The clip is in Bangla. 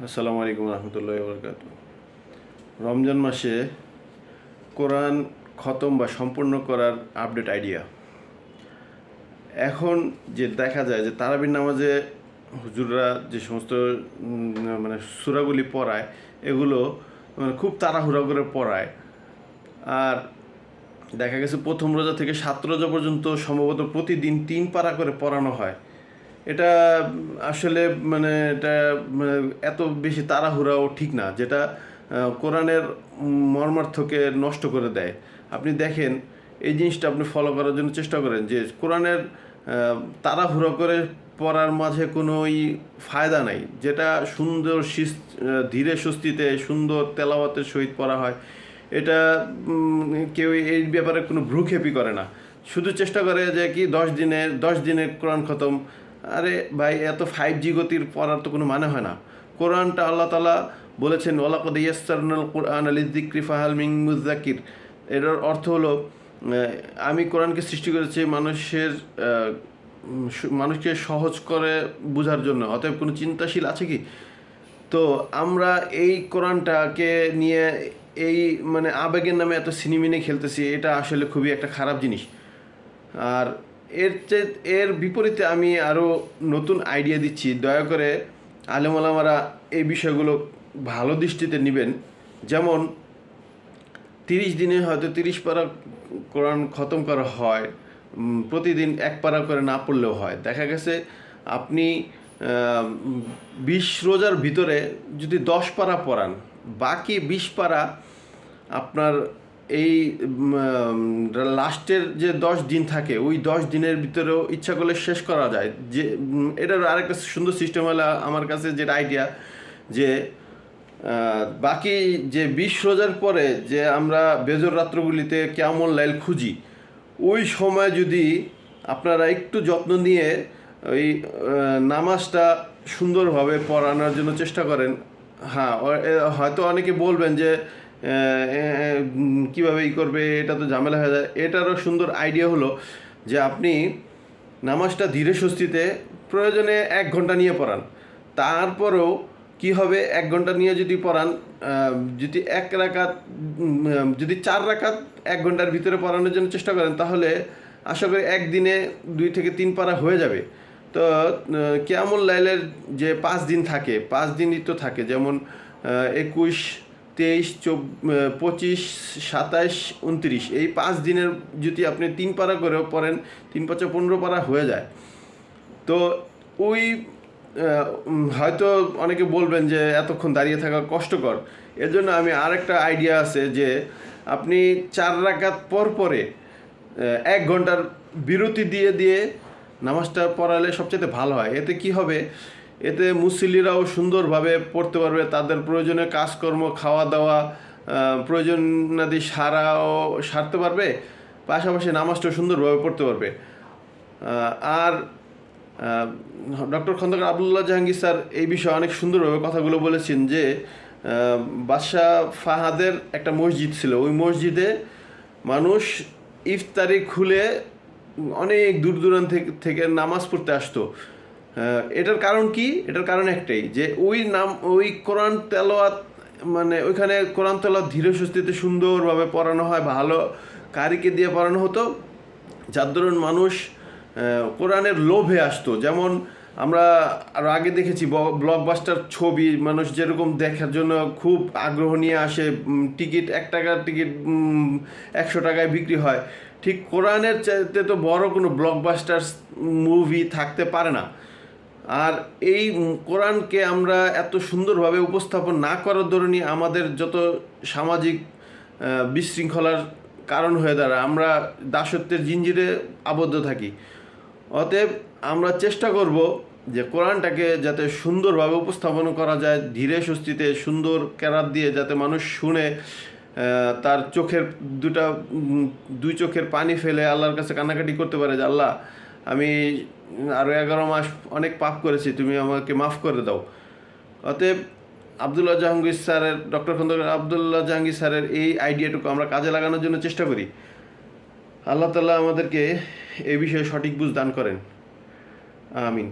আসসালামু আলাইকুম রহমতুল্লাহি ওয়া বারাকাতুহু। রমজান মাসে কোরআন খতম বা সম্পূর্ণ করার আপডেট আইডিয়া। এখন যে দেখা যায় যে তারাবির নামাজে হুজুররা যে সমস্ত মানে সূরাগুলি পড়ায়, এগুলো মানে খুব তাড়াহুড়া করে পড়ায়। আর দেখা গেছে প্রথম রোজা থেকে 7 রোজা পর্যন্ত সম্ভবত প্রতিদিন 3 পারা করে পড়ানো হয়। এটা আসলে মানে এটা মানে এত বেশি তাড়াহুড়াও ঠিক না, যেটা কোরআনের মর্মার্থকে নষ্ট করে দেয়। আপনি দেখেন, এই জিনিসটা আপনি ফলো করার জন্য চেষ্টা করেন যে কোরআনের তাড়াহুড়ো করে পড়ার মাঝে কোনোই ফায়দা নাই। যেটা সুন্দর ধীরে সুস্থিতে সুন্দর তেলাওয়াতের সহিত পড়া হয়, এটা কেউ এই ব্যাপারে কোনো ভ্রুক্ষেপই করে না। শুধু চেষ্টা করে যে কি 10 দিনের কোরআন খতম। আরে ভাই, এত 5G গতির পড়ার তো কোনো মানে হয় না। কোরআনটা আল্লাহ তাআলা বলেছেন, ওয়ালাকাদ ইয়াসসারনাল কুরআনা লিযিকরি ফাহাল মিন মুযাক্কির। এটার অর্থ হলো, আমি কোরআনকে সৃষ্টি করেছি মানুষকে সহজ করে বোঝার জন্য, অতএব কোনো চিন্তাশীল আছে কি? তো আমরা এই কোরআনটাকে নিয়ে এই মানে আবেগের নামে এত সিনেমিনে খেলতেছি, এটা আসলে খুবই একটা খারাপ জিনিস। আর এর বিপরীতে আমি আরও নতুন আইডিয়া দিচ্ছি। দয়া করে আলেম ওলামারা এই বিষয়গুলো ভালো দৃষ্টিতে নেবেন। যেমন 30 দিনে হয়তো 30 পারা কোরআন খতম করা হয়, প্রতিদিন 1 পারা করে না পড়লেও হয়। দেখা গেছে আপনি 20 রোজার ভিতরে যদি 10 পারা পড়ান, বাকি 20 পারা আপনার এই লাস্টের যে 10 দিন থাকে, ওই 10 দিনের ভিতরেও ইচ্ছা করলে শেষ করা যায়। যে এটার আরেকটা সুন্দর সিস্টেম হলো আমার কাছে যেটা আইডিয়া, যে বাকি যে 20 রোজার পরে যে আমরা বেজর রাত্রগুলিতে কিয়ামুল লাইল খুঁজি, ওই সময় যদি আপনারা একটু যত্ন নিয়ে ওই নামাজটা সুন্দরভাবে পড়ানোর জন্য চেষ্টা করেন। হ্যাঁ, হয়তো অনেকে বলবেন যে কীভাবে করবে, এটা তো ঝামেলা হয়ে যায়। এটারও সুন্দর আইডিয়া হলো যে আপনি নামাজটা ধীরে সুস্থিতে প্রয়োজনে 1 ঘন্টা নিয়ে পড়ান। তারপরেও কি হবে, 1 ঘন্টা নিয়ে যদি পড়ান, যদি 1 রাকাত যদি 4 রাকাত 1 ঘন্টার ভিতরে পড়ানোর জন্য চেষ্টা করেন, তাহলে আশা করি একদিনে 2 থেকে 3 পারা হয়ে যাবে। তো কিয়ামুল লাইলের যে 5 দিন থাকে, 5 দিনই তো থাকে, যেমন 21, 23, 25, 27, 29, এই 5 দিনের যদি আপনি 3 পারা করেও পড়েন, 3 5 15 পারা হয়ে যায়। তো ওই হয়তো অনেকে বলবেন যে এতক্ষণ দাঁড়িয়ে থাকা কষ্টকর। এর জন্য আমি আরেকটা আইডিয়া আছে, যে আপনি 4 রাকাত পরে 1 ঘন্টার বিরতি দিয়ে দিয়ে নামাজটা পড়ালে সবচেয়ে ভালো হয়। এতে কি হবে, এতে মুসল্লিরাও সুন্দরভাবে পড়তে পারবে, তাদের প্রয়োজনীয় কাজকর্ম, খাওয়া দাওয়া, প্রয়োজনাদি সারতে পারবে, পাশাপাশি নামাজটাও সুন্দরভাবে পড়তে পারবে। আর ডক্টর খন্দকার আবদুল্লাহ জাহাঙ্গীর স্যার এই বিষয়ে অনেক সুন্দরভাবে কথাগুলো বলেছেন, যে বাদশাহ ফাহাদের একটা মসজিদ ছিল, ওই মসজিদে মানুষ ইফতারি খুলে অনেক দূর দূরান্ত থেকে নামাজ পড়তে আসতো। এটার কারণ কি? এটার কারণ একটাই, যে ওই কোরআন তেলাওয়াত, মানে ওইখানে কোরআন তেলাওয়াত ধীরে সুস্থিতে সুন্দরভাবে পড়ানো হয়, ভালো কারিকে দিয়ে পড়ানো হতো, যার দরুন মানুষ কোরআনের লোভে আসতো। যেমন আমরা আরও আগে দেখেছি ব্লকবাস্টার ছবি মানুষ যেরকম দেখার জন্য খুব আগ্রহ নিয়ে আসে, টিকিট 1 টাকার টিকিট 100 টাকায় বিক্রি হয়, ঠিক কোরআনের চাইতে তো বড় কোনো ব্লকবাস্টার মুভি থাকতে পারে না। আর এই কোরআনকে আমরা এত সুন্দরভাবে উপস্থাপন না করার দরুনই আমাদের যত সামাজিক বিশৃঙ্খলার কারণ হয়ে দাঁড়ায়, আমরা দাসত্বের জিঞ্জিরে আবদ্ধ থাকি। অতএব আমরা চেষ্টা করব যে কোরআনটাকে যাতে সুন্দরভাবে উপস্থাপন করা যায়, ধীরে সুস্থিতে সুন্দর কেরাত দিয়ে, যাতে মানুষ শুনে তার দুই চোখের পানি ফেলে আল্লাহর কাছে কান্নাকাটি করতে পারে, যে আল্লাহ, আমি আরও 11 মাস অনেক পাপ করেছি, তুমি আমাকে মাফ করে দাও। অতএব ডক্টর খন্দকার আবদুল্লাহ জাহাঙ্গীর স্যারের এই আইডিয়াটুকু আমরা কাজে লাগানোর জন্য চেষ্টা করি। আল্লাহ তাআলা আমাদেরকে এই বিষয়ে সঠিক বুঝ দান করেন। আমিন।